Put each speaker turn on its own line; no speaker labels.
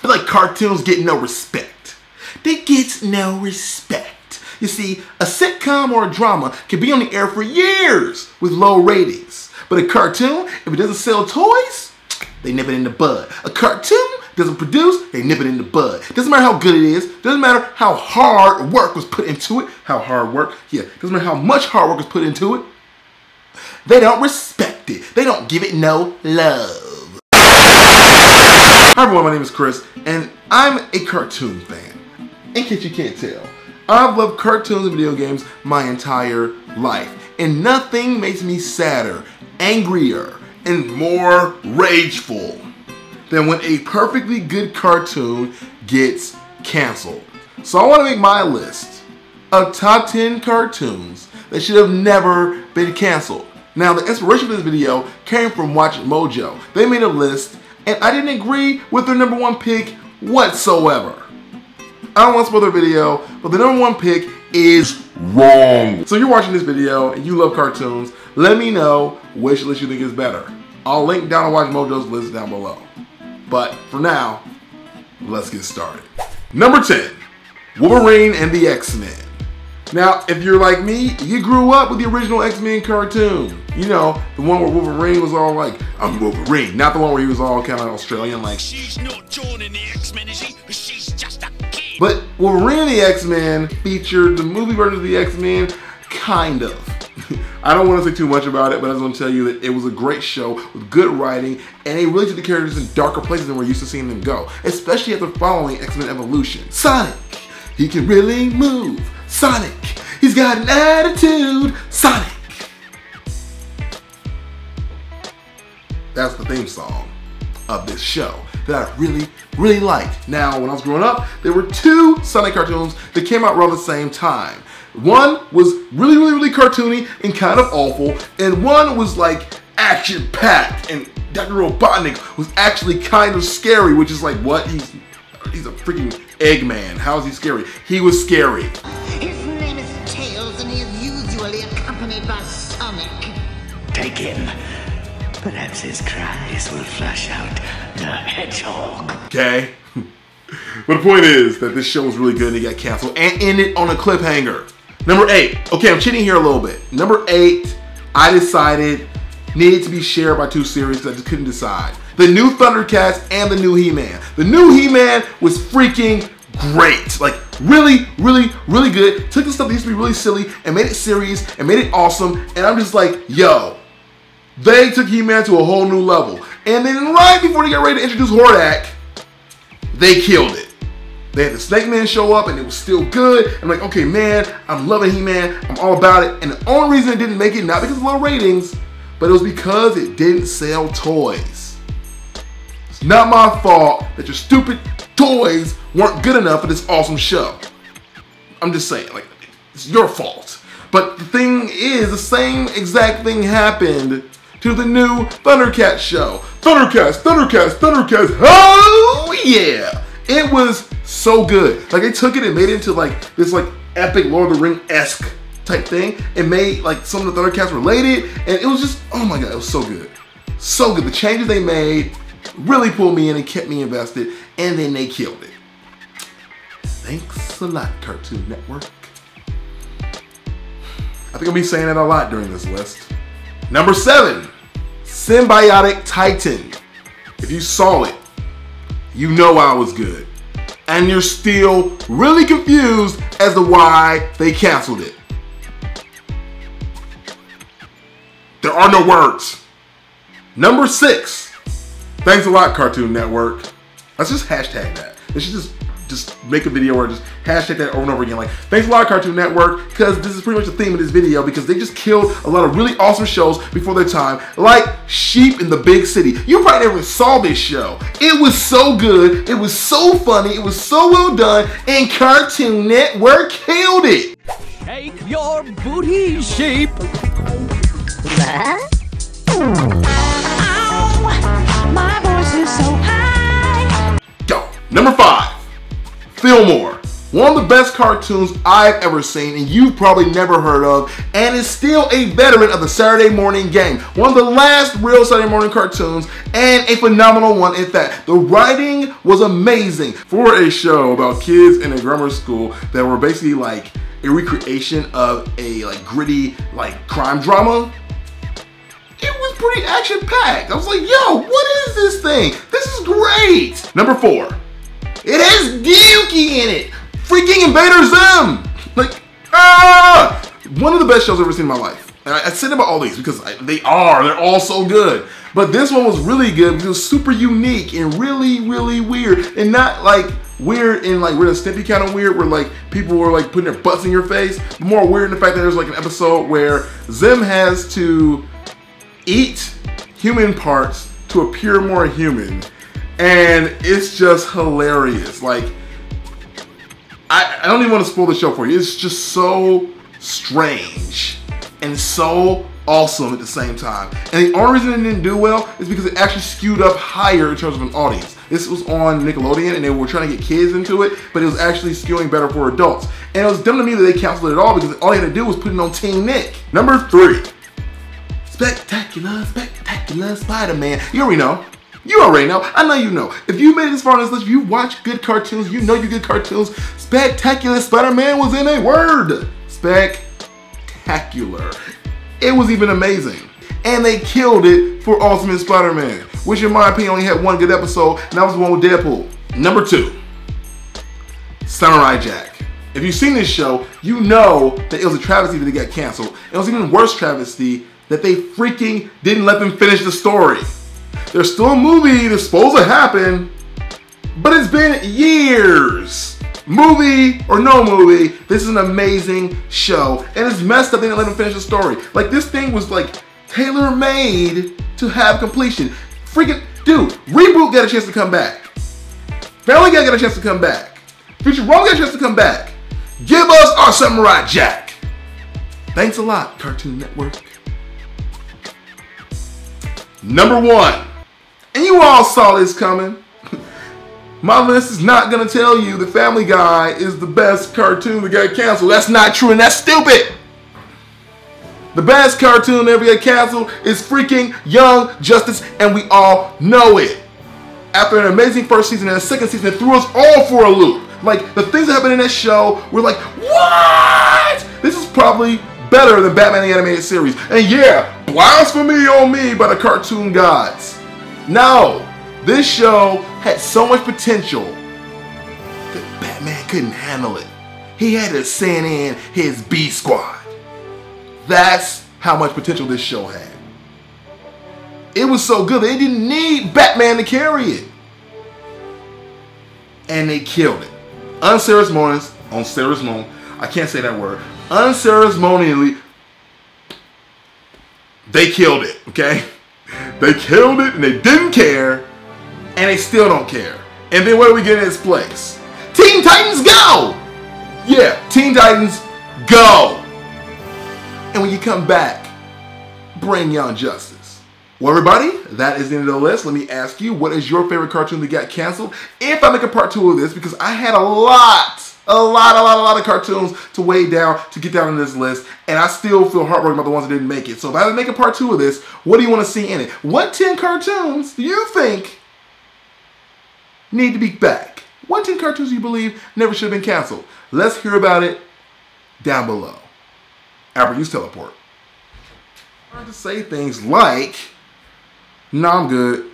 feel like cartoons get no respect. They get no respect. You see, a sitcom or a drama can be on the air for years with low ratings. But a cartoon, if it doesn't sell toys, they nip it in the bud. A cartoon doesn't produce, they nip it in the bud. Doesn't matter how good it is, doesn't matter how hard work was put into it. Doesn't matter how much hard work was put into it. They don't respect it. They don't give it no love. Hi everyone, my name is Chris, and I'm a cartoon fan. In case you can't tell, I've loved cartoons and video games my entire life. And nothing makes me sadder, angrier, and more rageful than when a perfectly good cartoon gets canceled. So I want to make my list of top 10 cartoons that should have never been canceled. Now, the inspiration for this video came from Watch Mojo. They made a list, and I didn't agree with their number one pick whatsoever. I don't want to spoil their video, but the number one pick is wrong. So you're watching this video and you love cartoons, let me know which list you think is better. I'll link down to Watch Mojo's list down below. But for now, let's get started. Number 10, Wolverine and the X-Men. Now, if you're like me, you grew up with the original X-Men cartoon. You know, the one where Wolverine was all like, I'm Wolverine. Not the one where he was all kind of Australian like, she's not joining the X-Men, is she? She's just a kid. But Wolverine and the X-Men featured the movie version of the X-Men, kind of. I don't want to say too much about it, but I just want to tell you that it was a great show with good writing, and they really took the characters in darker places than we're used to seeing them go, especially after following X-Men Evolution. Sonic, he can really move. Sonic, he's got an attitude. Sonic. That's the theme song of this show that I really liked. Now, when I was growing up, there were two Sonic cartoons that came out around the same time. One was really cartoony and kind of awful, and one was like action-packed, and Dr. Robotnik was actually kind of scary, which is like, what? He's a freaking Eggman. How is he scary? He was scary.
His name is Tails, and he is usually accompanied by Sonic. Take him. Perhaps his cries will flush out the hedgehog.
Okay. But the point is that this show was really good and it got canceled and ended on a cliffhanger. Number 8. Okay, I'm cheating here a little bit. Number 8, I decided needed to be shared by two series because I just couldn't decide. The new Thundercats and the new He-Man. The new He-Man was freaking great. Like, really good. Took the stuff that used to be really silly and made it serious and made it awesome. And I'm just like, yo, they took He-Man to a whole new level. And then right before they got ready to introduce Hordak, they killed it. They had the Snake Man show up and it was still good. I'm like, okay, man, I'm loving He-Man. I'm all about it. And the only reason it didn't make it, not because of low ratings, but it was because it didn't sell toys. It's not my fault that your stupid toys weren't good enough for this awesome show. I'm just saying, like, it's your fault. But the thing is, the same exact thing happened to the new Thundercats show. Thundercats, oh yeah! It was so good. Like, they took it and made it into like this like epic Lord of the Ring-esque type thing and made like some of the Thundercats related, and it was just, oh my god, it was so good. So good. The changes they made really pulled me in and kept me invested, and then they killed it. Thanks a lot, Cartoon Network. I think I'll be saying that a lot during this list. Number 7, Symbiotic Titan. If you saw it, you know I was good. And you're still really confused as to why they canceled it. There are no words. Number 6, thanks a lot, Cartoon Network. Let's just hashtag that. Let's just make a video where just hashtag that over and over again. Like, thanks a lot, Cartoon Network, because this is pretty much the theme of this video, because they just killed a lot of really awesome shows before their time, like Sheep in the Big City. You probably never saw this show. It was so good, it was so funny, it was so well done, and Cartoon Network killed it.
Shake your booty, Sheep.
Ow, my voice is so high.
Go. Number 5, Fillmore. One of the best cartoons I've ever seen and you've probably never heard of, and is still a veteran of the Saturday morning game. One of the last real Saturday morning cartoons, and a phenomenal one at that. The writing was amazing for a show about kids in a grammar school that were basically like a recreation of a like gritty like crime drama. It was pretty action-packed. I was like, yo, what is this thing? This is great. Number 4, it has Dookie in it. Freaking Invaders like, one of the best shows I've ever seen in my life. And I said about all these because they're all so good. But this one was really good because it was super unique and really, really weird. And not like weird in like Ren and Stimpy kind of weird where like people were like putting their butts in your face. But more weird in the fact that there's like an episode where Zim has to eat human parts to appear more human. And it's just hilarious. Like, I don't even want to spoil the show for you. It's just so strange and so awesome at the same time. And the only reason it didn't do well is because it actually skewed up higher in terms of an audience. This was on Nickelodeon and they were trying to get kids into it, but it was actually skewing better for adults. And it was dumb to me that they canceled it all because all they had to do was put it on Teen Nick. Number 3, Spectacular, Spectacular Spider-Man. You already know. You already know. I know you know. If you made it this far on this list, if you watch good cartoons, you know you good cartoons. Spectacular Spider-Man was in a word. Spectacular. It was even amazing. And they killed it for Ultimate Spider-Man, which in my opinion only had one good episode, and that was the one with Deadpool. Number 2, Sunnirai Jack. If you've seen this show, you know that it was a travesty that it got canceled. It was even worse travesty that they freaking didn't let them finish the story. There's still a movie that's supposed to happen, but it's been years. Movie or no movie, this is an amazing show. And it's messed up they didn't let them finish the story. Like, this thing was like tailor-made to have completion. Freaking, dude, Reboot got a chance to come back. Family Guy got a chance to come back. Futurama got a chance to come back. Give us our Sunnirai Jack. Thanks a lot, Cartoon Network. Number 1, and you all saw this coming. My list is not gonna tell you the Family Guy is the best cartoon that got canceled. That's not true and that's stupid. The best cartoon that ever got canceled is freaking Young Justice, and we all know it. After an amazing first season and a second season, it threw us all for a loop. Like, the things that happened in that show, we're like, what? This is probably better than Batman the Animated Series. And yeah, blasphemy on me by the cartoon gods. No, this show had so much potential that Batman couldn't handle it. He had to send in his B Squad. That's how much potential this show had. It was so good they didn't need Batman to carry it. And they killed it. Unceremoniously, I can't say that word. Unceremoniously, they killed it, okay? They killed it and they didn't care, and they still don't care. And then what do we get in its place? Teen Titans Go! Yeah, Teen Titans Go! And when you come back, bring Young Justice. Well, everybody, that is the end of the list. Let me ask you, what is your favorite cartoon that got canceled? If I make a part 2 of this, because I had a lot of cartoons to weigh down, to get down on this list, and I still feel heartbroken about the ones that didn't make it. So if I make a part 2 of this, what do you want to see in it? What 10 cartoons do you think need to be back? What 10 cartoons do you believe never should have been canceled? Let's hear about it down below. Albert, use teleport. I to say things like, no, I'm good.